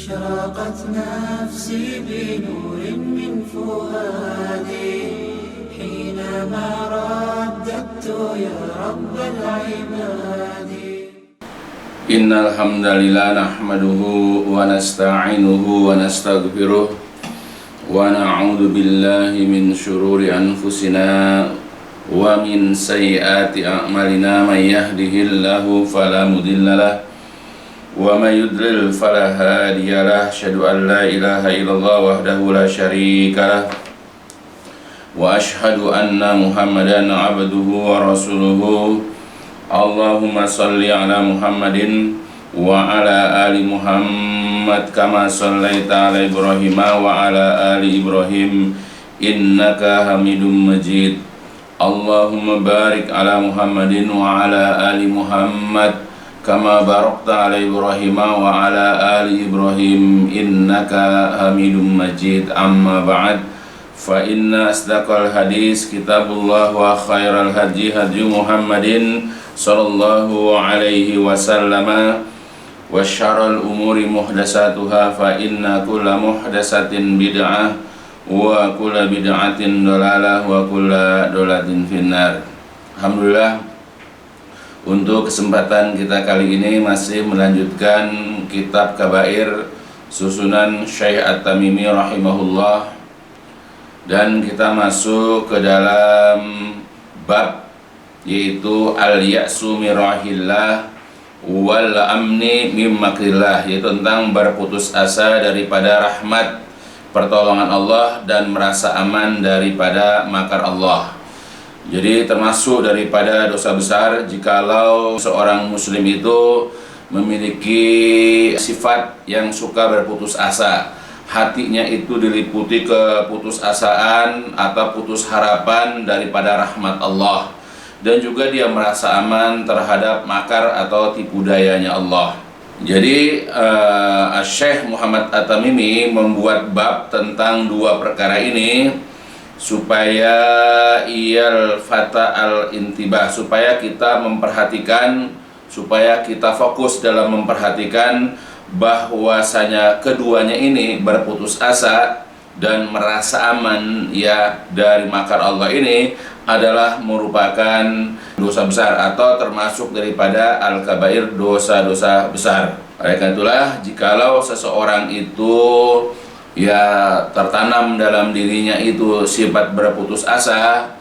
أشرقت نفسي بنور من فؤادي حينما رددت يا رب العباد. إن الحمد لله نحمده ونستعينه ونستغفره ونعوذ بالله من شرور أنفسنا ومن سيئات أعمالنا. من يهده الله فلا مضل له ومن يضلل فلا هادي له. أشهد أن لا إله إلا الله وحده لا شريك له وأشهد أن محمدا عبده ورسوله. اللهم صل على محمد وعلى آل محمد كما صليت على إبراهيم وعلى آل إبراهيم إنك حميد مجيد. اللهم بارك على محمد وعلى آل محمد كما باركت على إبراهيم وعلى آل إبراهيم إنك حميد مجيد. أما بعد فإن أصدق الحديث كتاب الله وخير الهدي هدي محمد صلى الله عليه وسلم وشر الأمور محدثاتها فإن كل محدثة بدعة وكل بدعة ضلالة وكل ضلالة في النار. Alhamdulillah, untuk kesempatan kita kali ini masih melanjutkan kitab Kabair susunan Syekh At-Tamimi rahimahullah, dan kita masuk ke dalam bab yaitu al-ya'su mirahillah wal amni mim makrillah, yaitu tentang berputus asa daripada rahmat pertolongan Allah dan merasa aman daripada makar Allah. Jadi termasuk daripada dosa besar jikalau seorang muslim itu memiliki sifat yang suka berputus asa. Hatinya itu diliputi keputusasaan atau putus harapan daripada rahmat Allah, dan juga dia merasa aman terhadap makar atau tipu dayanya Allah. Jadi Syekh Muhammad At-Tamimi membuat bab tentang dua perkara ini supaya iyal fata al-intibah, supaya kita memperhatikan, supaya kita fokus dalam memperhatikan bahwasanya keduanya ini berputus asa dan merasa aman ya dari makar Allah ini adalah merupakan dosa besar atau termasuk daripada al-kabair, dosa-dosa besar. Oleh karena itulah jikalau seseorang itu ya tertanam dalam dirinya itu sifat berputus asa,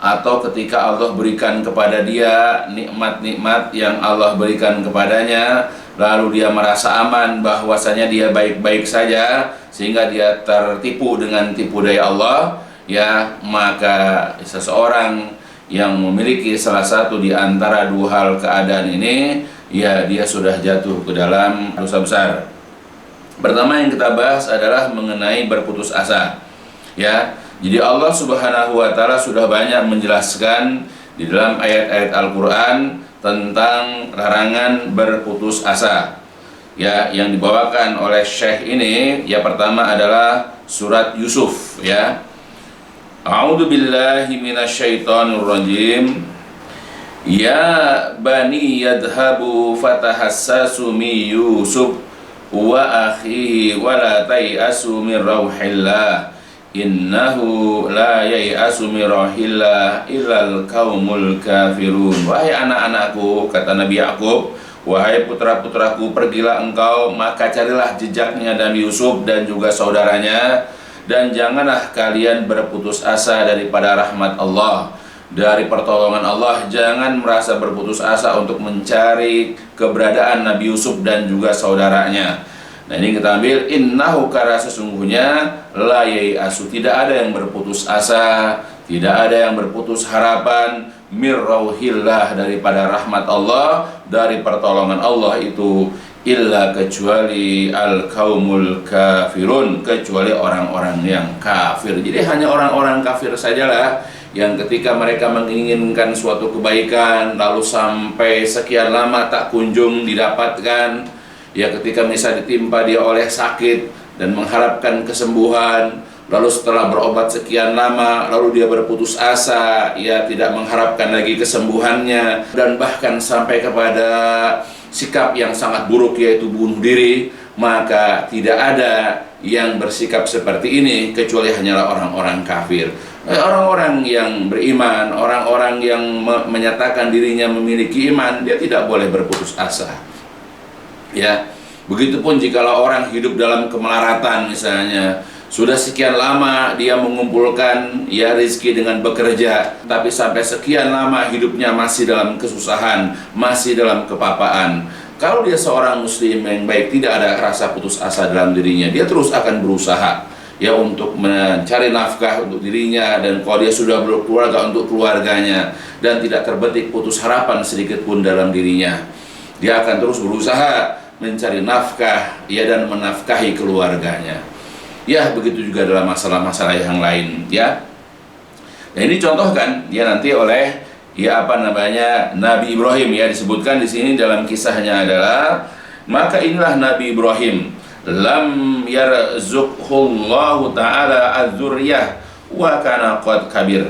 atau ketika Allah berikan kepada dia nikmat-nikmat yang Allah berikan kepadanya, lalu dia merasa aman bahwasanya dia baik-baik saja sehingga dia tertipu dengan tipu daya Allah, ya maka seseorang yang memiliki salah satu di antara dua hal keadaan ini, ya dia sudah jatuh ke dalam dosa besar. Pertama yang kita bahas adalah mengenai berputus asa. Ya, jadi Allah Subhanahu wa taala sudah banyak menjelaskan di dalam ayat-ayat Al-Qur'an tentang larangan berputus asa. Ya, yang dibawakan oleh Syekh ini, ya pertama adalah surat Yusuf, ya. A'udzu billahi minasyaitonir rajim. Ya bani yadhhabu fatahassasu min Yusuf wa akhihi wa la tayasu min rauhillah innahu la yayasu min rauhillah illal qaumul kafirun. Wahai anak-anakku, kata Nabi Yakub, wahai putra-putraku, pergilah engkau maka carilah jejaknya Nabi Yusuf dan juga saudaranya, dan janganlah kalian berputus asa daripada rahmat Allah, dari pertolongan Allah. Jangan merasa berputus asa untuk mencari keberadaan Nabi Yusuf dan juga saudaranya. Nah ini kita ambil, innahu, karena sesungguhnya la yayasu, tidak ada yang berputus asa, tidak ada yang berputus harapan mir rauhillah, daripada rahmat Allah, dari pertolongan Allah itu, illa, kecuali al-qaumul kafirun, kecuali orang-orang yang kafir. Jadi hanya orang-orang kafir sajalah yang ketika mereka menginginkan suatu kebaikan lalu sampai sekian lama tak kunjung didapatkan, ya ketika misalnya ditimpa dia oleh sakit dan mengharapkan kesembuhan, lalu setelah berobat sekian lama lalu dia berputus asa, ya tidak mengharapkan lagi kesembuhannya, dan bahkan sampai kepada sikap yang sangat buruk yaitu bunuh diri, maka tidak ada yang bersikap seperti ini kecuali hanyalah orang-orang kafir. Orang-orang yang beriman, orang-orang yang menyatakan dirinya memiliki iman, dia tidak boleh berputus asa. Ya, begitupun jikalau orang hidup dalam kemelaratan misalnya, sudah sekian lama dia mengumpulkan ya rezeki dengan bekerja, tapi sampai sekian lama hidupnya masih dalam kesusahan, masih dalam kepapaan. Kalau dia seorang muslim yang baik, tidak ada rasa putus asa dalam dirinya, dia terus akan berusaha ya untuk mencari nafkah untuk dirinya, dan kalau dia sudah berkeluarga untuk keluarganya, dan tidak terbetik putus harapan sedikit pun dalam dirinya. Dia akan terus berusaha mencari nafkah ya dan menafkahi keluarganya. Ya, begitu juga dalam masalah-masalah yang lain ya. Nah, ini contohkan ya nanti oleh Nabi Ibrahim ya, disebutkan di sini dalam kisahnya adalah, maka inilah Nabi Ibrahim, lam yarzuqhullahu ta'ala az-zurriyah wa kana qad kabir.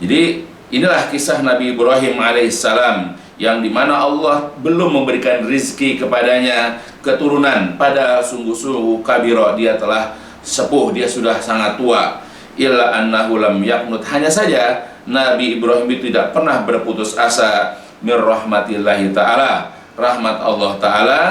Jadi inilah kisah Nabi Ibrahim alaihissalam, yang dimana Allah belum memberikan rizki kepadanya keturunan, pada sungguh-sungguh kabiro, dia telah sepuh, dia sudah sangat tua. Illa annahu lam yaqnut, hanya saja Nabi Ibrahim itu tidak pernah berputus asa mir rahmatillahi ta'ala, rahmat Allah ta'ala,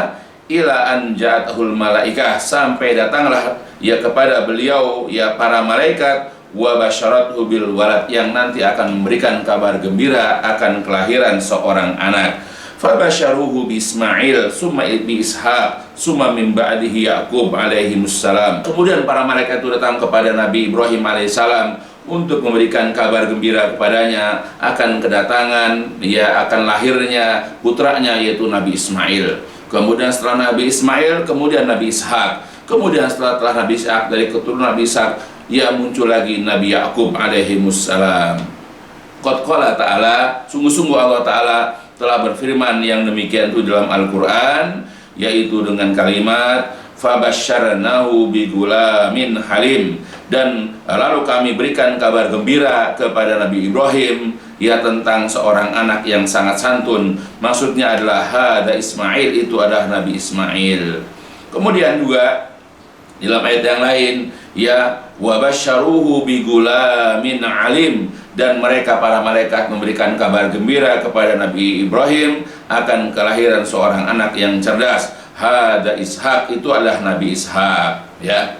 ila an ja'athul malaikah, sampai datanglah ya kepada beliau ya para malaikat, wa basyarathu bil walad, yang nanti akan memberikan kabar gembira akan kelahiran seorang anak. Fabasyaruhu bi Ismail, summa bi Ishaq, summa min ba'dihi Yaqub alaihimussalam. Kemudian para malaikat itu datang kepada Nabi Ibrahim alaihissalam untuk memberikan kabar gembira kepadanya akan kedatangan ya akan lahirnya putranya, yaitu Nabi Ismail. Kemudian setelah Nabi Ismail, kemudian Nabi Ishaq. Kemudian setelah Nabi Ishaq, dari keturunan Nabi Ishaq ya muncul lagi Nabi Yaqub alaihimussalam. Qad qala ta'ala, sungguh-sungguh Allah ta'ala telah berfirman yang demikian itu dalam Al-Quran, yaitu dengan kalimat fabasyarnahu bigulamin halim, dan lalu kami berikan kabar gembira kepada Nabi Ibrahim ya tentang seorang anak yang sangat santun. Maksudnya adalah hada Ismail, itu adalah Nabi Ismail. Kemudian juga dalam ayat yang lain ya wabasyaruhu bigulamin alim, dan mereka para malaikat memberikan kabar gembira kepada Nabi Ibrahim akan kelahiran seorang anak yang cerdas. Hada Ishaq, itu adalah Nabi Ishaq ya.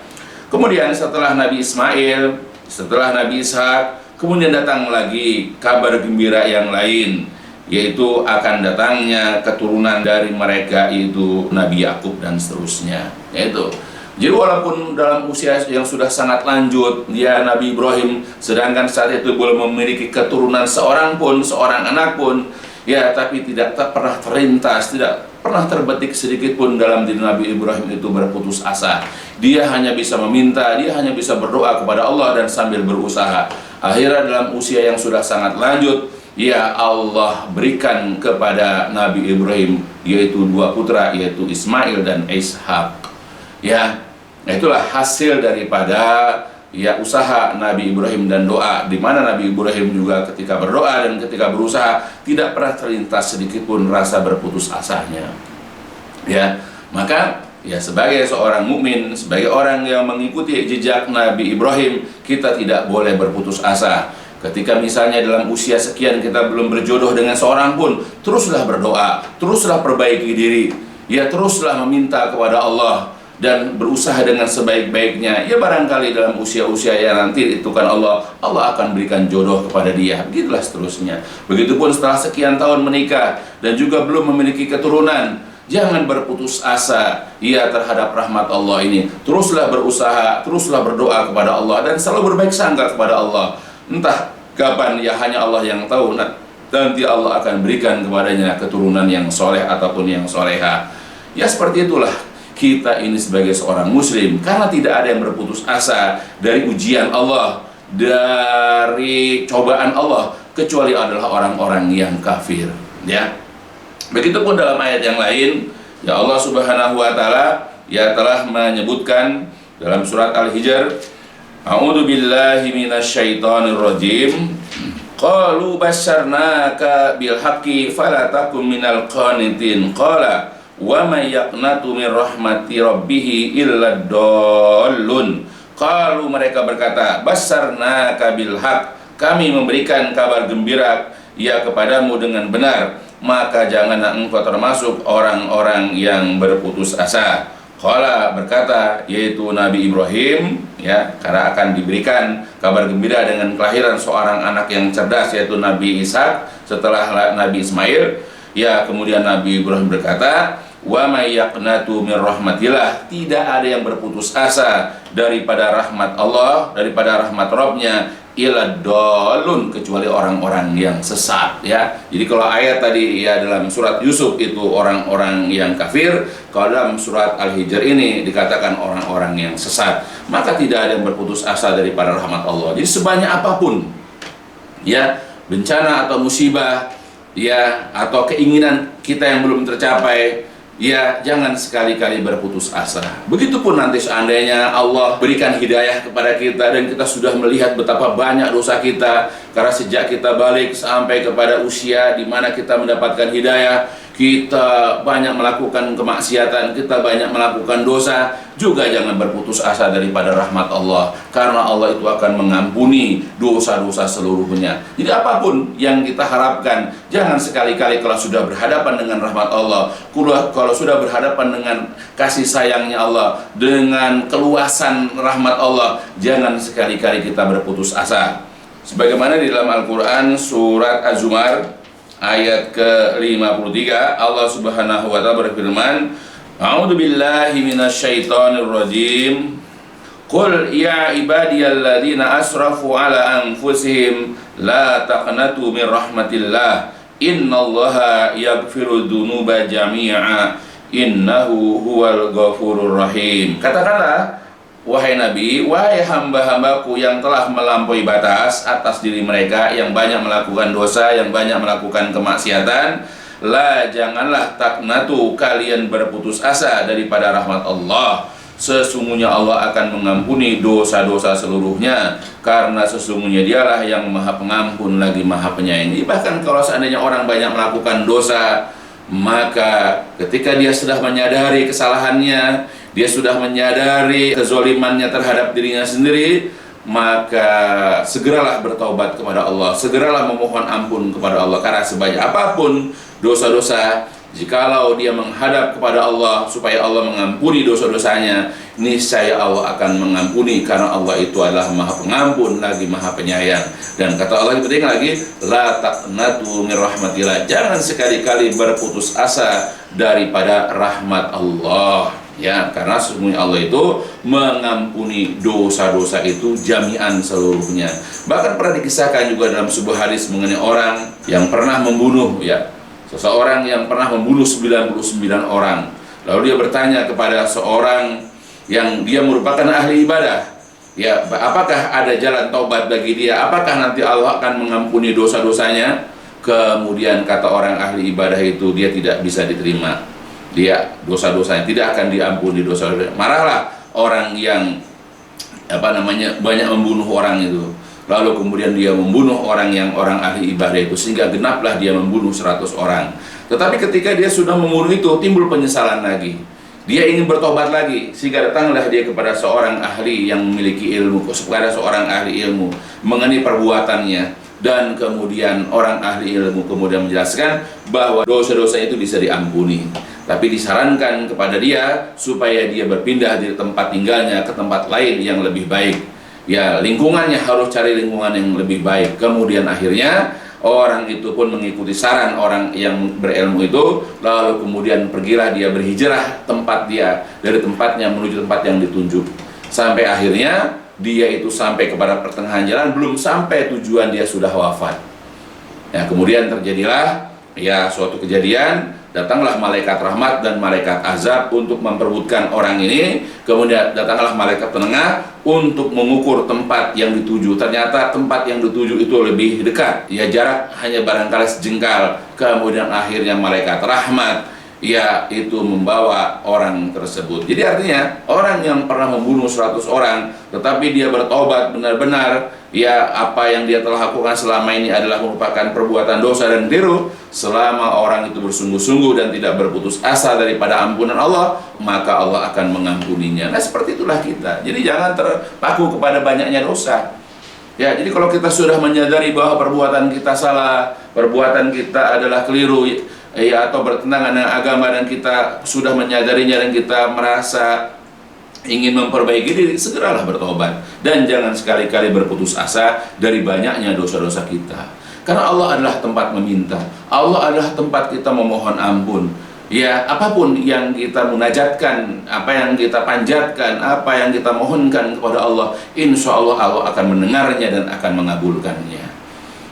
Kemudian setelah Nabi Ismail, setelah Nabi Ishaq, kemudian datang lagi kabar gembira yang lain, yaitu akan datangnya keturunan dari mereka, itu Nabi Yaqub dan seterusnya. Yaitu jadi walaupun dalam usia yang sudah sangat lanjut ya Nabi Ibrahim, sedangkan saat itu belum memiliki keturunan seorang pun, seorang anak pun ya, tapi tidak pernah terlintas, tidak pernah terbetik sedikit pun dalam diri Nabi Ibrahim itu berputus asa. Dia hanya bisa meminta, dia hanya bisa berdoa kepada Allah dan sambil berusaha. Akhirnya dalam usia yang sudah sangat lanjut ya Allah berikan kepada Nabi Ibrahim yaitu dua putra, yaitu Ismail dan Ishaq. Ya, itulah hasil daripada ya usaha Nabi Ibrahim dan doa, di mana Nabi Ibrahim juga ketika berdoa dan ketika berusaha tidak pernah terlintas sedikit pun rasa berputus asanya. Ya, maka ya sebagai seorang mukmin, sebagai orang yang mengikuti jejak Nabi Ibrahim, kita tidak boleh berputus asa. Ketika misalnya dalam usia sekian kita belum berjodoh dengan seorang pun, teruslah berdoa, teruslah perbaiki diri, ya teruslah meminta kepada Allah dan berusaha dengan sebaik-baiknya. Ya barangkali dalam usia-usia yang nanti itu kan Allah akan berikan jodoh kepada dia. Begitulah seterusnya. Begitupun setelah sekian tahun menikah dan juga belum memiliki keturunan, jangan berputus asa ya terhadap rahmat Allah ini. Teruslah berusaha, teruslah berdoa kepada Allah dan selalu berbaik sangka kepada Allah. Entah kapan ya hanya Allah yang tahu. Nanti Allah akan berikan kepadanya keturunan yang soleh ataupun yang soleha. Ya seperti itulah kita ini sebagai seorang muslim, karena tidak ada yang berputus asa dari ujian Allah, dari cobaan Allah, kecuali adalah orang-orang yang kafir ya. Begitupun dalam ayat yang lain ya Allah Subhanahu wa taala ya telah menyebutkan dalam surat Al-Hijr, a'udzu billahi minasyaitonir rajim, qalu basyarnaka bil haqqi fala takum minal qanitin, qala wa may yaqnatu min rahmati rabbih illa dallun. Qalu, mereka berkata, basyarnaka bil haq, kami memberikan kabar gembira ya kepadamu dengan benar, maka janganlah engkau termasuk orang-orang yang berputus asa. Qala, berkata, yaitu Nabi Ibrahim, ya, karena akan diberikan kabar gembira dengan kelahiran seorang anak yang cerdas, yaitu Nabi Ishak setelah Nabi Ismail. Ya, kemudian Nabi Ibrahim berkata, wa may yaqnatu min rahmatillah, tidak ada yang berputus asa daripada rahmat Allah, daripada rahmat Rabbnya, illa dallun, kecuali orang-orang yang sesat, ya. Jadi kalau ayat tadi ya dalam surat Yusuf itu orang-orang yang kafir, kalau dalam surat Al-Hijr ini dikatakan orang-orang yang sesat, maka tidak ada yang berputus asa daripada rahmat Allah. Jadi sebanyak apapun ya bencana atau musibah ya atau keinginan kita yang belum tercapai, ya jangan sekali-kali berputus asa. Begitupun nanti seandainya Allah berikan hidayah kepada kita dan kita sudah melihat betapa banyak dosa kita, karena sejak kita balik sampai kepada usia di mana kita mendapatkan hidayah, kita banyak melakukan kemaksiatan, kita banyak melakukan dosa, juga jangan berputus asa daripada rahmat Allah, karena Allah itu akan mengampuni dosa-dosa seluruhnya. Jadi apapun yang kita harapkan, jangan sekali-kali kalau sudah berhadapan dengan rahmat Allah, kalau sudah berhadapan dengan kasih sayangnya Allah, dengan keluasan rahmat Allah, jangan sekali-kali kita berputus asa. Sebagaimana di dalam Al-Quran surat Az-Zumar ayat ke-53, Allah Subhanahu wa taala berfirman, A'udzu billahi minasyaitonir rajim. Qul ya ibadiyalladzina asrafu ala anfusihim la taqnatu min rahmatillah. Innallaha yaghfiru dzunuba jami'a. Innahu huwal ghafurur rahim. Katakanlah, wahai Nabi, wahai hamba-hambaku yang telah melampaui batas atas diri mereka, yang banyak melakukan dosa, yang banyak melakukan kemaksiatan, la, janganlah taknatu, kalian berputus asa daripada rahmat Allah. Sesungguhnya Allah akan mengampuni dosa-dosa seluruhnya, karena sesungguhnya Dialah yang Maha Pengampun lagi Maha Penyayang. Bahkan kalau seandainya orang banyak melakukan dosa, maka ketika dia sudah menyadari kesalahannya, dia sudah menyadari kezolimannya terhadap dirinya sendiri, maka segeralah bertaubat kepada Allah, segeralah memohon ampun kepada Allah. Karena sebanyak apapun dosa-dosa, jikalau dia menghadap kepada Allah supaya Allah mengampuni dosa-dosanya, niscaya Allah akan mengampuni, karena Allah itu adalah Maha Pengampun lagi Maha Penyayang. Dan kata Allah yang penting lagi, la taqnatu min rahmatillah, jangan sekali-kali berputus asa daripada rahmat Allah. Ya, karena sesungguhnya Allah itu mengampuni dosa-dosa itu jami'an seluruhnya. Bahkan pernah dikisahkan juga dalam sebuah hadis mengenai orang yang pernah membunuh, ya, seseorang yang pernah membunuh 99 orang. Lalu dia bertanya kepada seorang yang dia merupakan ahli ibadah, ya, apakah ada jalan taubat bagi dia? Apakah nanti Allah akan mengampuni dosa-dosanya? Kemudian kata orang ahli ibadah itu, dia tidak bisa diterima. Dia dosa-dosanya tidak akan diampuni dosa-dosanya. Marahlah orang yang banyak membunuh orang itu. Lalu kemudian dia membunuh orang ahli ibadah itu, sehingga genaplah dia membunuh 100 orang. Tetapi ketika dia sudah membunuh itu, timbul penyesalan lagi. Dia ingin bertobat lagi, sehingga datanglah dia kepada seorang ahli yang memiliki ilmu, kepada seorang ahli ilmu mengenai perbuatannya. Dan kemudian orang ahli ilmu kemudian menjelaskan bahwa dosa-dosa itu bisa diampuni, tapi disarankan kepada dia supaya dia berpindah dari tempat tinggalnya ke tempat lain yang lebih baik. Ya, lingkungannya harus cari lingkungan yang lebih baik. Kemudian akhirnya orang itu pun mengikuti saran orang yang berilmu itu, lalu kemudian pergilah dia berhijrah tempat dia, dari tempatnya menuju tempat yang ditunjuk, sampai akhirnya dia itu sampai kepada pertengahan jalan, belum sampai tujuan dia sudah wafat. Ya, kemudian terjadilah ya suatu kejadian, datanglah malaikat rahmat dan malaikat azab untuk memperebutkan orang ini. Kemudian datanglah malaikat penengah untuk mengukur tempat yang dituju. Ternyata tempat yang dituju itu lebih dekat, ya jarak hanya barangkali sejengkal. Kemudian akhirnya malaikat rahmat ya itu membawa orang tersebut. Jadi artinya orang yang pernah membunuh 100 orang tetapi dia bertobat benar-benar, ya apa yang dia telah lakukan selama ini adalah merupakan perbuatan dosa dan keliru, selama orang itu bersungguh-sungguh dan tidak berputus asa daripada ampunan Allah, maka Allah akan mengampuninya. Nah seperti itulah kita. Jadi jangan terpaku kepada banyaknya dosa. Ya, jadi kalau kita sudah menyadari bahwa perbuatan kita salah, perbuatan kita adalah keliru, ya, atau bertentangan dengan agama, dan kita sudah menyadarinya dan kita merasa ingin memperbaiki diri, segeralah bertobat dan jangan sekali-kali berputus asa dari banyaknya dosa-dosa kita. Karena Allah adalah tempat meminta, Allah adalah tempat kita memohon ampun. Ya, apapun yang kita munajatkan, apa yang kita panjatkan, apa yang kita mohonkan kepada Allah, insya Allah Allah akan mendengarnya dan akan mengabulkannya.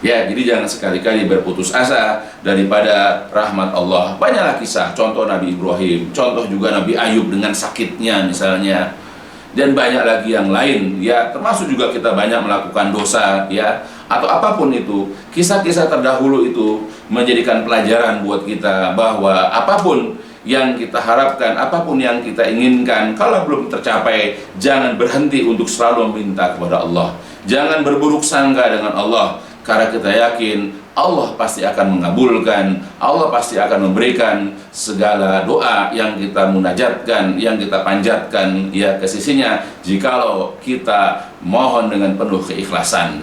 Ya, jadi jangan sekali-kali berputus asa daripada rahmat Allah. Banyaklah kisah, contoh Nabi Ibrahim, contoh juga Nabi Ayub dengan sakitnya misalnya, dan banyak lagi yang lain. Ya, termasuk juga kita banyak melakukan dosa, ya, atau apapun itu. Kisah-kisah terdahulu itu menjadikan pelajaran buat kita bahwa apapun yang kita harapkan, apapun yang kita inginkan, kalau belum tercapai, jangan berhenti untuk selalu meminta kepada Allah. Jangan berburuk sangka dengan Allah, karena kita yakin Allah pasti akan mengabulkan, Allah pasti akan memberikan segala doa yang kita munajatkan, yang kita panjatkan, ya, ke sisinya, jikalau kita mohon dengan penuh keikhlasan.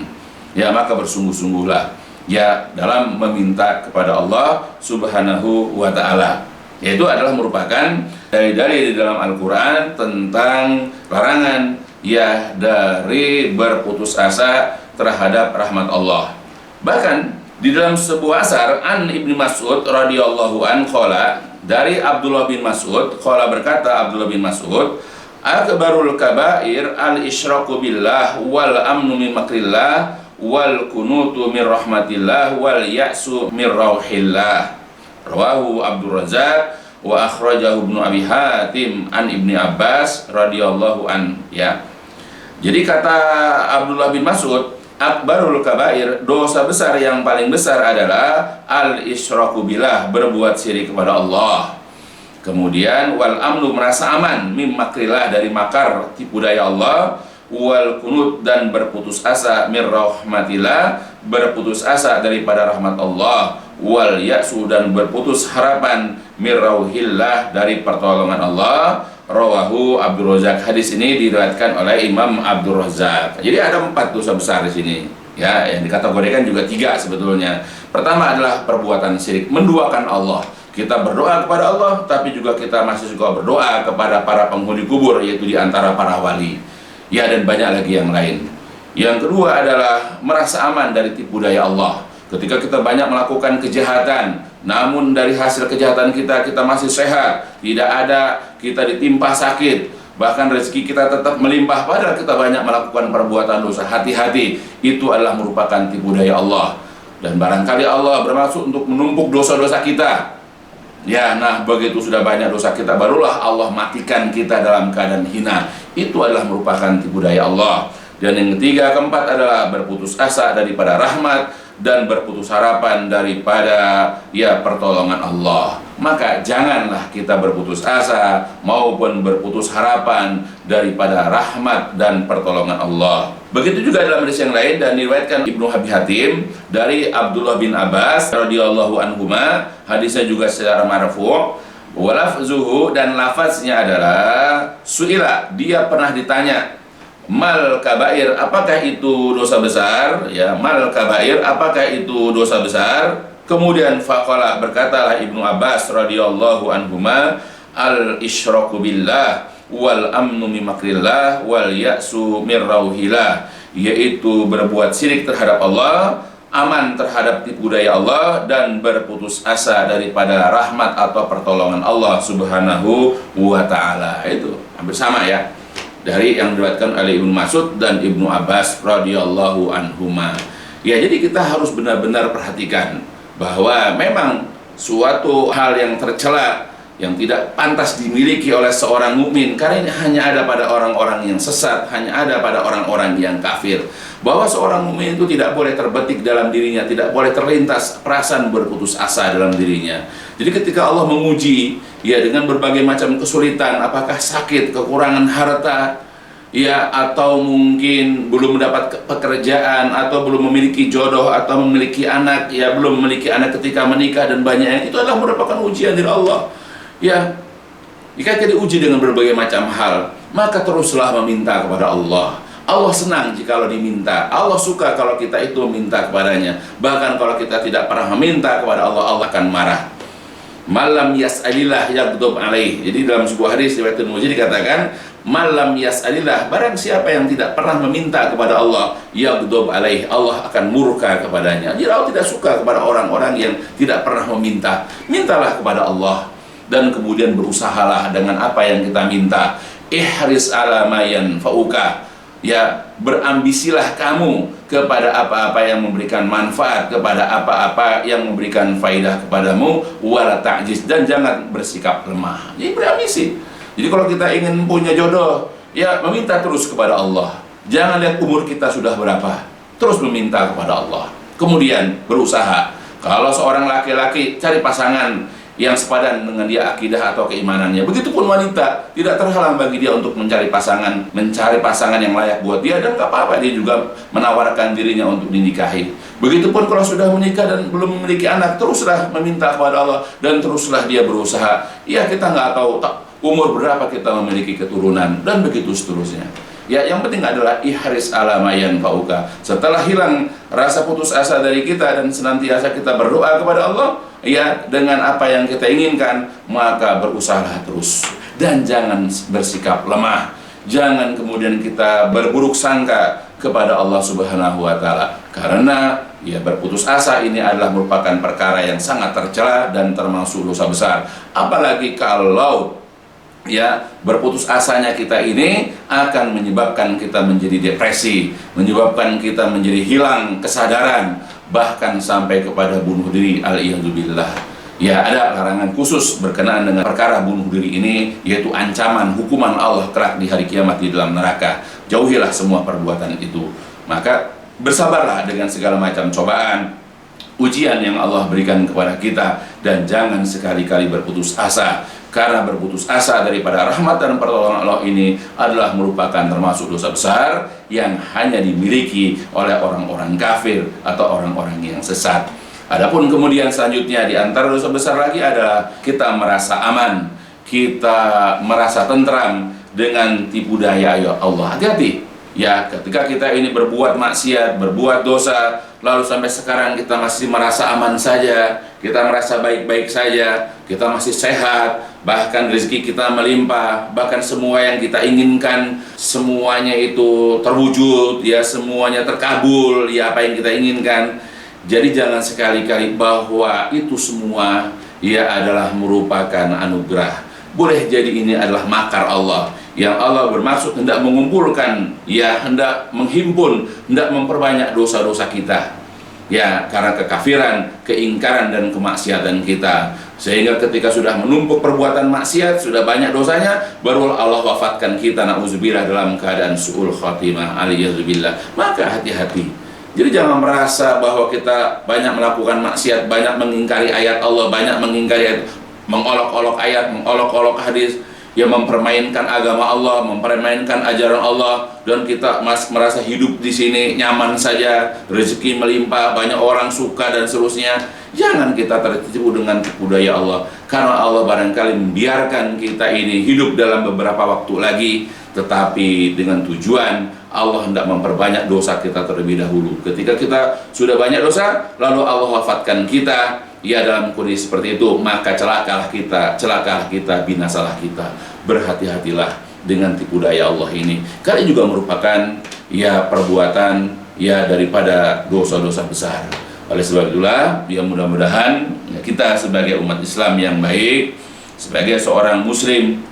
Ya, maka bersungguh-sungguhlah, ya, dalam meminta kepada Allah Subhanahu wa ta'ala. Yaitu adalah merupakan dalil-dalil di dalam Al-Quran tentang larangan, ya, dari berputus asa terhadap rahmat Allah. Bahkan di dalam sebuah asar an Ibnu Mas'ud radhiyallahu an qala, dari Abdullah bin Mas'ud qala, berkata Abdullah bin Mas'ud, akbarul kabair al-isyraku billah wal amnu min makrillah wal kunutu min rahmatillah wal ya'su min rauhillah. Rawahu Abdul Razzaq wa akhrajahu Ibnu Abi Hatim an Ibni Abbas radhiyallahu an. Ya. Jadi kata Abdullah bin Mas'ud, akbarul kabair, dosa besar yang paling besar adalah al-isyraku billah, berbuat syirik kepada Allah. Kemudian wal amnu, merasa aman, mim makrillah, dari makar tipu daya Allah, wal kunut, dan berputus asa, mir rahmatillah, berputus asa daripada rahmat Allah, wal ya'su, dan berputus harapan, mir rauhillah, dari pertolongan Allah. Rawahu Abdul Razzaq. Hadis ini diriwayatkan oleh Imam Abdul Razzaq. Jadi ada 4 dosa besar di sini, ya, yang dikategorikan juga 3 sebetulnya. Pertama adalah perbuatan syirik, menduakan Allah. Kita berdoa kepada Allah, tapi juga kita masih suka berdoa kepada para penghuni kubur, yaitu di antara para wali. Ya, dan banyak lagi yang lain. Yang kedua adalah merasa aman dari tipu daya Allah. Ketika kita banyak melakukan kejahatan, namun dari hasil kejahatan kita masih sehat, tidak ada kita ditimpa sakit, bahkan rezeki kita tetap melimpah padahal kita banyak melakukan perbuatan dosa. Hati-hati, itu adalah merupakan tipu daya Allah. Dan barangkali Allah bermaksud untuk menumpuk dosa-dosa kita. Ya, nah begitu sudah banyak dosa kita, barulah Allah matikan kita dalam keadaan hina. Itu adalah merupakan tipu daya Allah. Dan yang ketiga, keempat adalah berputus asa daripada rahmat dan berputus harapan daripada, ya, pertolongan Allah. Maka janganlah kita berputus asa maupun berputus harapan daripada rahmat dan pertolongan Allah. Begitu juga dalam hadis yang lain, dan diriwayatkan Ibnu Abi Hatim dari Abdullah bin Abbas radhiyallahu anhuma, hadisnya juga secara marfu', walafzuhu, dan lafaznya adalah su'ila, dia pernah ditanya, mal kabair, apakah itu dosa besar? Ya, mal kabair, apakah itu dosa besar? Kemudian faqala, berkatalah Ibnu Abbas radhiyallahu anhuma, al isyraku billah wal amnu min makrillah wal ya'su min rauhillah, yaitu berbuat syirik terhadap Allah, aman terhadap tipu daya Allah, dan berputus asa daripada rahmat atau pertolongan Allah Subhanahu wa ta'ala. Itu hampir sama, ya, dari yang diriwayatkan oleh Ibnu Mas'ud dan Ibnu Abbas radhiyallahu anhuma. Ya, jadi kita harus benar-benar perhatikan bahwa memang suatu hal yang tercela, yang tidak pantas dimiliki oleh seorang mukmin, karena ini hanya ada pada orang-orang yang sesat, hanya ada pada orang-orang yang kafir. bahwa seorang mukmin itu tidak boleh terbetik dalam dirinya, tidak boleh terlintas perasaan berputus asa dalam dirinya. Jadi ketika Allah menguji ya dengan berbagai macam kesulitan, apakah sakit, kekurangan harta, ya, atau mungkin belum mendapat pekerjaan, atau belum memiliki jodoh, atau memiliki anak, ya, belum memiliki anak ketika menikah dan banyak, itu adalah merupakan ujian dari Allah. Ya, jika kita diuji dengan berbagai macam hal, maka teruslah meminta kepada Allah. Allah senang jikalau diminta. Allah suka kalau kita itu meminta kepadanya. Bahkan kalau kita tidak pernah meminta kepada Allah, Allah akan marah. Malam yas'alillah yaghdab alaih. Jadi dalam sebuah hadis riwayat Tirmidzi dikatakan, malam yas'alillah, barang siapa yang tidak pernah meminta kepada Allah, yaghdab alaih, Allah akan murka kepadanya. Jadi Allah tidak suka kepada orang-orang yang tidak pernah meminta. Mintalah kepada Allah, dan kemudian berusahalah dengan apa yang kita minta. Ihris ala ma yanfa'uka, ya, berambisilah kamu kepada apa-apa yang memberikan manfaat, kepada apa-apa yang memberikan faidah kepadamu, wala ta'jiz, dan jangan bersikap lemah. Jadi berambisi. Jadi kalau kita ingin punya jodoh, ya, meminta terus kepada Allah. Jangan lihat umur kita sudah berapa, terus meminta kepada Allah. Kemudian berusaha. Kalau seorang laki-laki cari pasangan yang sepadan dengan dia akidah atau keimanannya. Begitupun wanita, tidak terhalang bagi dia untuk mencari pasangan yang layak buat dia, dan gak apa-apa dia juga menawarkan dirinya untuk dinikahi. Begitupun kalau sudah menikah dan belum memiliki anak, teruslah meminta kepada Allah dan teruslah dia berusaha. Ya, kita nggak tahu umur berapa kita memiliki keturunan, dan begitu seterusnya. Ya, yang penting adalah ihris ala ma yanfa'uka. Setelah hilang rasa putus asa dari kita dan senantiasa kita berdoa kepada Allah, ya, dengan apa yang kita inginkan, maka berusahalah terus dan jangan bersikap lemah. Jangan kemudian kita berburuk sangka kepada Allah Subhanahu wa taala, karena ya, berputus asa ini adalah merupakan perkara yang sangat tercela dan termasuk dosa besar. Apalagi kalau ya, berputus asanya kita ini akan menyebabkan kita menjadi depresi, menyebabkan kita menjadi hilang kesadaran, bahkan sampai kepada bunuh diri, al-iyadzubillah. Ya, ada larangan khusus berkenaan dengan perkara bunuh diri ini, yaitu ancaman hukuman Allah kelak di hari kiamat di dalam neraka. Jauhilah semua perbuatan itu. Maka bersabarlah dengan segala macam cobaan, ujian yang Allah berikan kepada kita, dan jangan sekali-kali berputus asa. Karena berputus asa daripada rahmat dan pertolongan Allah ini adalah merupakan termasuk dosa besar yang hanya dimiliki oleh orang-orang kafir atau orang-orang yang sesat. Adapun kemudian selanjutnya di antara dosa besar lagi adalah kita merasa aman, kita merasa tentram dengan tipu daya Allah. Hati-hati. Ya, ketika kita ini berbuat maksiat, berbuat dosa, lalu sampai sekarang kita masih merasa aman saja, kita merasa baik-baik saja, kita masih sehat, bahkan rezeki kita melimpah, bahkan semua yang kita inginkan, semuanya itu terwujud, ya, semuanya terkabul, ya, apa yang kita inginkan. Jadi jangan sekali-kali bahwa itu semua, ya, adalah merupakan anugerah. Boleh jadi ini adalah makar Allah, yang Allah bermaksud hendak mengumpulkan, ya, hendak menghimpun, hendak memperbanyak dosa-dosa kita, ya, karena kekafiran, keingkaran, dan kemaksiatan kita. Sehingga ketika sudah menumpuk perbuatan maksiat, sudah banyak dosanya, baru Allah wafatkan kita, na'udzubillah, dalam keadaan su'ul khatimah, aliyahzubillah. Maka hati-hati. Jadi jangan merasa bahwa kita banyak melakukan maksiat, banyak mengingkari ayat Allah, banyak mengingkari ayat, mengolok-olok ayat, mengolok-olok hadis, yang mempermainkan agama Allah, mempermainkan ajaran Allah, dan kita merasa hidup di sini nyaman saja, rezeki melimpah, banyak orang suka, dan seterusnya. Jangan kita tertipu dengan tipu daya Allah, karena Allah barangkali membiarkan kita ini hidup dalam beberapa waktu lagi, tetapi dengan tujuan Allah hendak memperbanyak dosa kita terlebih dahulu. Ketika kita sudah banyak dosa, lalu Allah wafatkan kita, ya, dalam kondisi seperti itu, maka celakalah kita, binasalah kita. Berhati-hatilah dengan tipu daya Allah ini, karena juga merupakan, ya, perbuatan, ya, daripada dosa-dosa besar. Oleh sebab itulah, ya, mudah-mudahan, ya, kita sebagai umat Islam yang baik, sebagai seorang muslim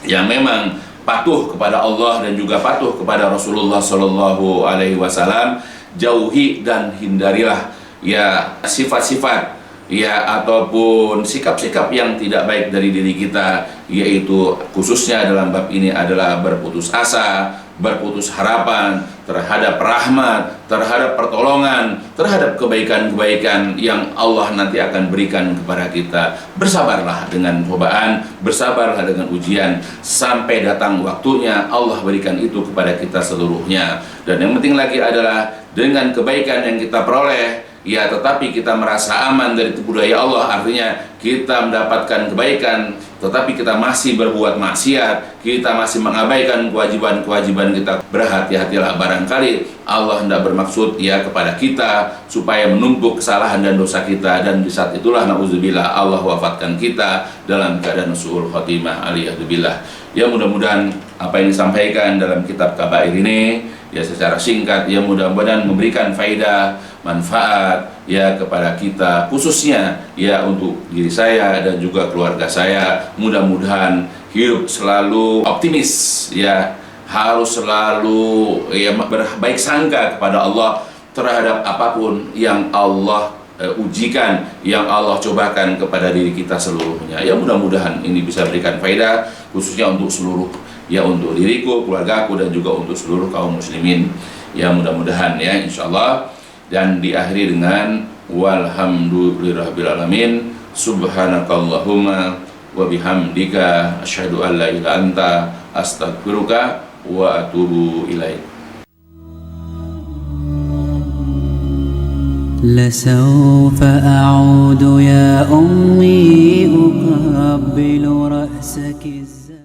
yang memang patuh kepada Allah dan juga patuh kepada Rasulullah Shallallahu Alaihi Wasallam, jauhi dan hindarilah, ya, sifat-sifat, ya, ataupun sikap-sikap yang tidak baik dari diri kita, yaitu khususnya dalam bab ini adalah berputus asa, berputus harapan terhadap rahmat, terhadap pertolongan, terhadap kebaikan-kebaikan yang Allah nanti akan berikan kepada kita. Bersabarlah dengan cobaan, bersabarlah dengan ujian, sampai datang waktunya Allah berikan itu kepada kita seluruhnya. Dan yang penting lagi adalah dengan kebaikan yang kita peroleh, ya tetapi kita merasa aman dari tipu daya Allah, artinya kita mendapatkan kebaikan tetapi kita masih berbuat maksiat, kita masih mengabaikan kewajiban-kewajiban kita. Berhati-hatilah, barangkali Allah hendak bermaksud ya kepada kita supaya menumpuk kesalahan dan dosa kita, dan di saat itulah na'udzubillah Allah wafatkan kita dalam keadaan su'ul khotimah, aliyahzubillah. Ya mudah-mudahan apa yang disampaikan dalam kitab Kabair ini ya secara singkat ya mudah-mudahan memberikan faedah, manfaat ya kepada kita, khususnya ya untuk diri saya dan juga keluarga saya. Mudah-mudahan hidup selalu optimis ya, harus selalu ya berbaik sangka kepada Allah terhadap apapun yang Allah ujikan, yang Allah cobakan kepada diri kita seluruhnya. Ya mudah-mudahan ini bisa berikan faedah khususnya untuk seluruh ya, untuk diriku, keluargaku, dan juga untuk seluruh kaum muslimin. Ya mudah-mudahan ya insyaallah. Dan diakhiri dengan walhamdulillahirabbil subhanakallahumma wa bihamdika asyhadu an la ilaha illa anta astaghfiruka wa atubu ilaik. لسوف أعود يا أمي أقبل رأسك